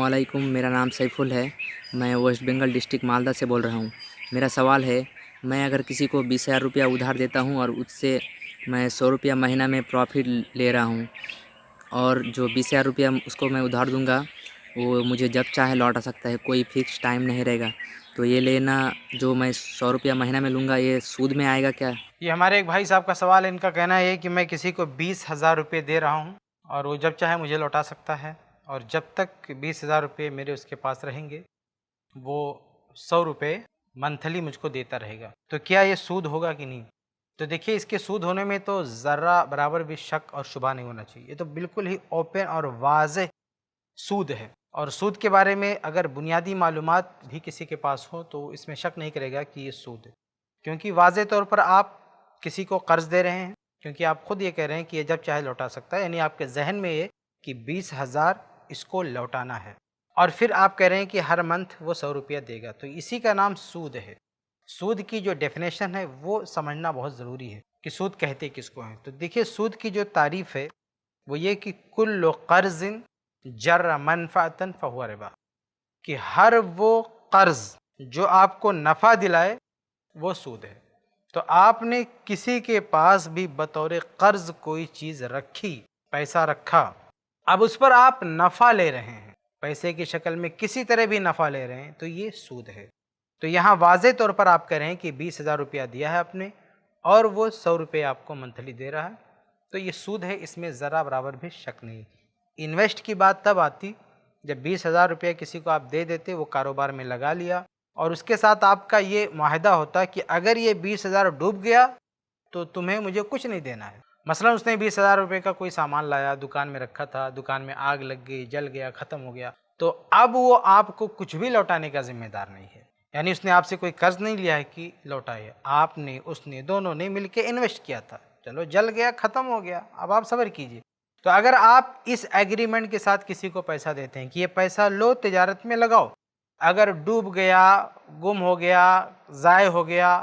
अस्सलामुअलैकुम, मेरा नाम सैफुल है। मैं वेस्ट बंगाल डिस्ट्रिक्ट मालदा से बोल रहा हूँ। मेरा सवाल है, मैं अगर किसी को 20,000 रुपया उधार देता हूँ और उससे मैं 100 रुपया महीना में प्रॉफिट ले रहा हूँ, और जो 20,000 रुपया उसको मैं उधार दूँगा वो मुझे जब चाहे लौटा सकता है, कोई फ़िक्स टाइम नहीं रहेगा। तो ये लेना जो मैं 100 रुपया महीना में लूँगा, ये सूद में आएगा क्या? ये हमारे एक भाई साहब का सवाल है। इनका कहना है कि मैं किसी को 20,000 रुपये दे रहा हूँ और वो जब चाहे मुझे लौटा सकता है, और जब तक 20,000 रुपये मेरे उसके पास रहेंगे वो 100 रुपये मंथली मुझको देता रहेगा। तो क्या ये सूद होगा कि नहीं? तो देखिए, इसके सूद होने में तो ज़रा बराबर भी शक और शुबा नहीं होना चाहिए। ये तो बिल्कुल ही ओपन और वाज़ेह सूद है। और सूद के बारे में अगर बुनियादी मालूमात भी किसी के पास हो तो इसमें शक नहीं करेगा कि ये सूद है, क्योंकि वाज़ेह तौर पर आप किसी को कर्ज दे रहे हैं, क्योंकि आप खुद ये कह रहे हैं कि ये जब चाहे लौटा सकता है, यानी आपके जहन में ये कि 20,000 इसको लौटाना है, और फिर आप कह रहे हैं कि हर मंथ वो 100 रुपया देगा। तो इसी का नाम सूद है। सूद की जो डेफिनेशन है वो समझना बहुत ज़रूरी है कि सूद कहते किसको हैं। तो देखिए, सूद की जो तारीफ़ है वो ये कि कुल्लु कर्ज़िन जर्र मनफ़अतन फ़हुव रिबा, कि हर वो कर्ज़ जो आपको नफ़ा दिलाए वो सूद है। तो आपने किसी के पास भी बतौर कर्ज कोई चीज़ रखी, पैसा रखा, अब उस पर आप नफ़ा ले रहे हैं, पैसे की शक्ल में किसी तरह भी नफ़ा ले रहे हैं, तो ये सूद है। तो यहाँ वाज़े तौर पर आप कह रहे हैं कि 20,000 रुपया दिया है आपने और वो 100 रुपये आपको मंथली दे रहा है, तो ये सूद है, इसमें ज़रा बराबर भी शक नहीं। इन्वेस्ट की बात तब आती जब 20,000 रुपया किसी को आप दे देते, वो कारोबार में लगा लिया, और उसके साथ आपका ये मुआहदा होता कि अगर ये 20,000 डूब गया तो तुम्हें मुझे कुछ नहीं देना है। मसलन उसने 20,000 रुपये का कोई सामान लाया, दुकान में रखा था, दुकान में आग लग गई, जल गया, ख़त्म हो गया, तो अब वो आपको कुछ भी लौटाने का जिम्मेदार नहीं है। यानी उसने आपसे कोई कर्ज नहीं लिया है कि लौटाए, आपने उसने दोनों ने मिलकर इन्वेस्ट किया था, चलो जल गया, ख़त्म हो गया, अब आप सब्र कीजिए। तो अगर आप इस एग्रीमेंट के साथ किसी को पैसा देते हैं कि ये पैसा लो, तिजारत में लगाओ, अगर डूब गया, गुम हो गया, ज़ाय हो गया,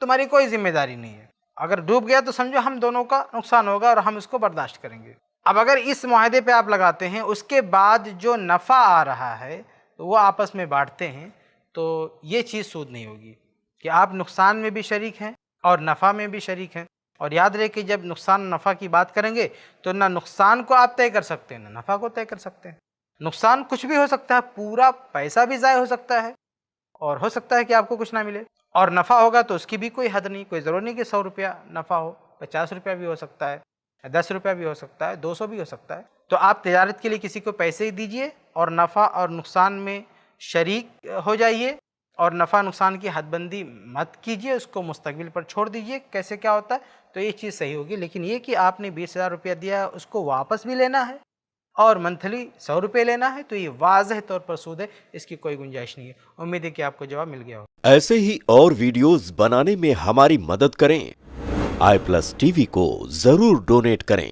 तुम्हारी कोई जिम्मेदारी नहीं है। अगर डूब गया तो समझो हम दोनों का नुकसान होगा और हम इसको बर्दाश्त करेंगे। अब अगर इस मुआहदे पे आप लगाते हैं, उसके बाद जो नफ़ा आ रहा है तो वो आपस में बांटते हैं, तो ये चीज़ सूद नहीं होगी कि आप नुकसान में भी शरीक हैं और नफ़ा में भी शरीक हैं। और याद रहे कि जब नुकसान नफ़ा की बात करेंगे तो ना नुकसान को आप तय कर सकते हैं, ना नफ़ा को तय कर सकते हैं। नुकसान कुछ भी हो सकता है, पूरा पैसा भी ज़ाय हो सकता है और हो सकता है कि आपको कुछ ना मिले, और नफ़ा होगा तो उसकी भी कोई हद नहीं, कोई ज़रूर नहीं कि 100 रुपया नफ़ा हो, 50 रुपया भी हो सकता है, 10 रुपया भी हो सकता है, 200 भी हो सकता है। तो आप तिजारत के लिए किसी को पैसे ही दीजिए और नफ़ा और नुकसान में शरीक हो जाइए, और नफ़ा नुकसान की हदबंदी मत कीजिए, उसको मुस्तकबिल पर छोड़ दीजिए कैसे क्या होता है, तो ये चीज़ सही होगी। लेकिन ये कि आपने 20,000 रुपया दिया है, उसको वापस भी लेना है और मंथली 100 रुपये लेना है, तो ये वाज़ेह तौर पर सूद है, इसकी कोई गुंजाइश नहीं है। उम्मीद है कि आपको जवाब मिल गया हो। ऐसे ही और वीडियोस बनाने में हमारी मदद करें। iPlus TV को जरूर डोनेट करें।